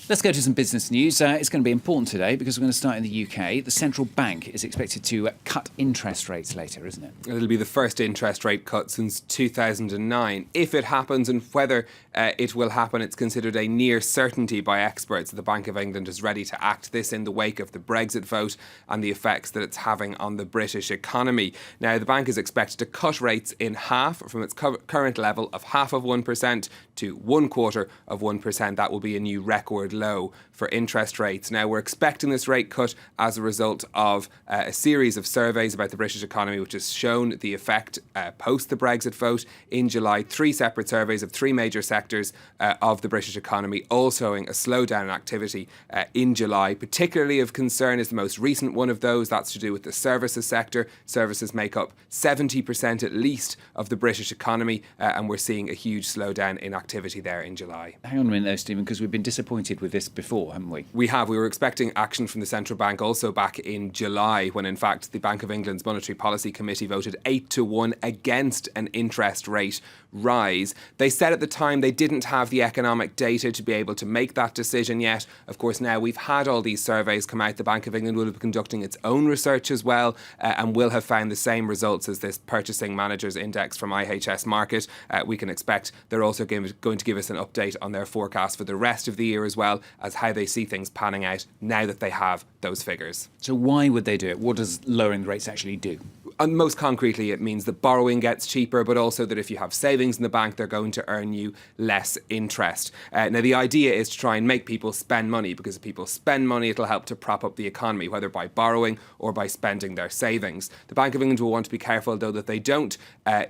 Let's go to some business news. It's going to be important today because we're going to start in the UK. The central bank is expected to cut interest rates later, isn't it? It'll be the first interest rate cut since 2009. If it happens, and whether it will happen, it's considered a near certainty by experts. The Bank of England is ready to act this in the wake of the Brexit vote and the effects that it's having on the British economy. Now, the bank is expected to cut rates in half from its current level of 0.5% to 0.25%. That will be a new record low for interest rates. Now, we're expecting this rate cut as a result of a series of surveys about the British economy, which has shown the effect post the Brexit vote in July. 3 separate surveys of 3 major sectors of the British economy, all showing a slowdown in activity in July. Particularly of concern is the most recent one of those. That's to do with the services sector. Services make up 70% at least of the British economy, and we're seeing a huge slowdown in activity there in July. Hang on a minute though, Stephen, because we've been disappointed with this before, haven't we? We have. We were expecting action from the central bank also back in July, when in fact the Bank of England's Monetary Policy Committee voted 8-1 against an interest rate rise. They said at the time they didn't have the economic data to be able to make that decision yet. Of course, now we've had all these surveys come out. The Bank of England will be conducting its own research as well, and will have found the same results as this Purchasing Managers Index from IHS Markit. We can expect they're also going to give us an update on their forecast for the rest of the year, as well as how they see things panning out now that they have those figures. So why would they do it? What does lowering the rates actually do? And most concretely, it means that borrowing gets cheaper, but also that if you have savings in the bank, they're going to earn you less interest. Now, the idea is to try and make people spend money, because if people spend money, it'll help to prop up the economy, whether by borrowing or by spending their savings. The Bank of England will want to be careful, though, that they don't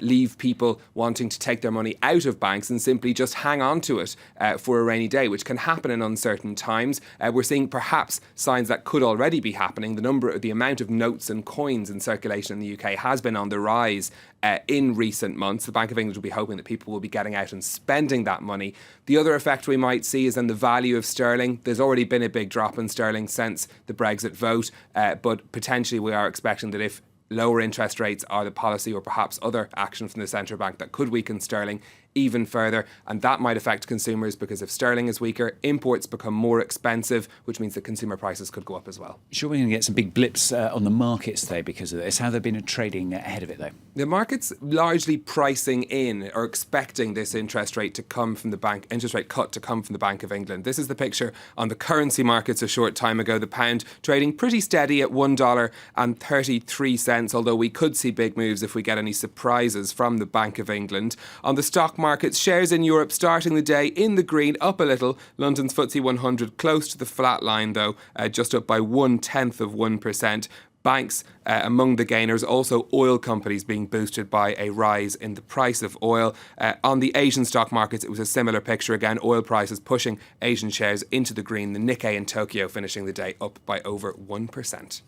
leave people wanting to take their money out of banks and simply just hang on to it for a rainy day, which can happen in uncertain times. We're seeing perhaps signs that could already be happening. The amount of notes and coins in circulation in the UK has been on the rise in recent months. The Bank of England will be hoping that people will be getting out and spending that money. The other effect we might see is in the value of sterling. There's already been a big drop in sterling since the Brexit vote, but potentially we are expecting that if lower interest rates are the policy, or perhaps other action from the central bank, that could weaken sterling even further, and that might affect consumers, because if sterling is weaker, imports become more expensive, which means that consumer prices could go up as well. Sure, we're going to get some big blips on the markets today because of this. How have they been trading ahead of it though? The market's largely pricing in, or expecting, this interest rate cut to come from the Bank of England. This is the picture on the currency markets a short time ago. The pound trading pretty steady at $1.33, although we could see big moves if we get any surprises from the Bank of England. On the stock markets, shares in Europe starting the day in the green, up a little. London's FTSE 100 close to the flat line though, just up by 0.1%. Banks among the gainers, also oil companies being boosted by a rise in the price of oil. On the Asian stock markets, it was a similar picture again. Oil prices pushing Asian shares into the green. The Nikkei in Tokyo finishing the day up by over 1%.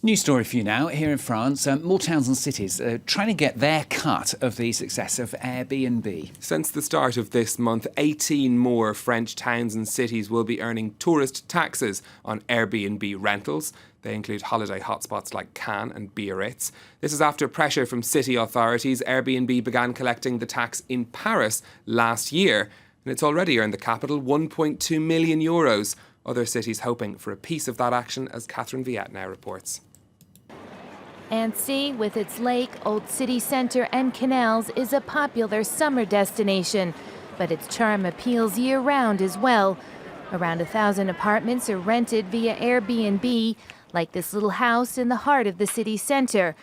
New story for you now. Here in France, more towns and cities trying to get their cut of the success of Airbnb. Since the start of this month, 18 more French towns and cities will be earning tourist taxes on Airbnb rentals. They include holiday hotspots like Cannes and Biarritz. This is after pressure from city authorities. Airbnb began collecting the tax in Paris last year, and it's already earned the capital €1.2 million. Other cities hoping for a piece of that action, as Catherine Viette now reports. Annecy, with its lake, old city centre and canals, is a popular summer destination, but its charm appeals year-round as well. Around 1,000 apartments are rented via Airbnb, like this little house in the heart of the city centre.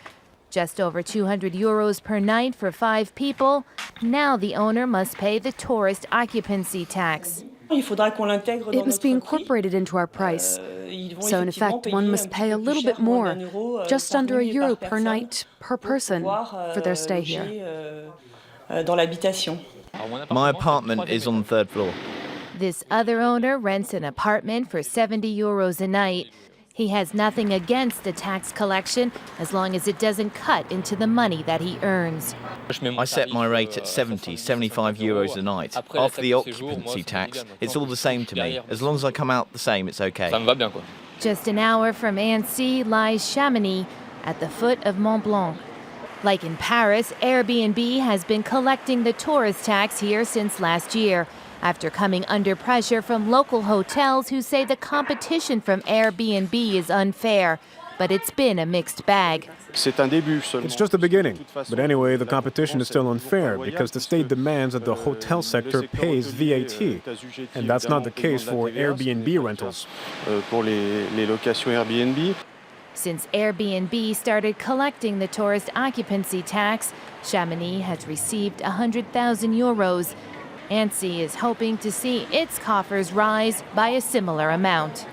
Just over €200 per night for 5 people. Now the owner must pay the tourist occupancy tax. It must be incorporated into our price. So in effect, one must pay a little bit more, just under €1 per night per person for their stay here. My apartment is on the 3rd floor. This other owner rents an apartment for €70 a night. He has nothing against the tax collection as long as it doesn't cut into the money that he earns. I set my rate at 75 euros a night. After the occupancy tax, it's all the same to me. As long as I come out the same, it's okay. Just an hour from Annecy lies Chamonix, at the foot of Mont Blanc. Like in Paris, Airbnb has been collecting the tourist tax here since last year. after coming under pressure from local hotels who say the competition from Airbnb is unfair. But it's been a mixed bag. It's just the beginning. But anyway, the competition is still unfair because the state demands that the hotel sector pays VAT. And that's not the case for Airbnb rentals. Since Airbnb started collecting the tourist occupancy tax, Chamonix has received 100,000 euros. Annecy is hoping to see its coffers rise by a similar amount.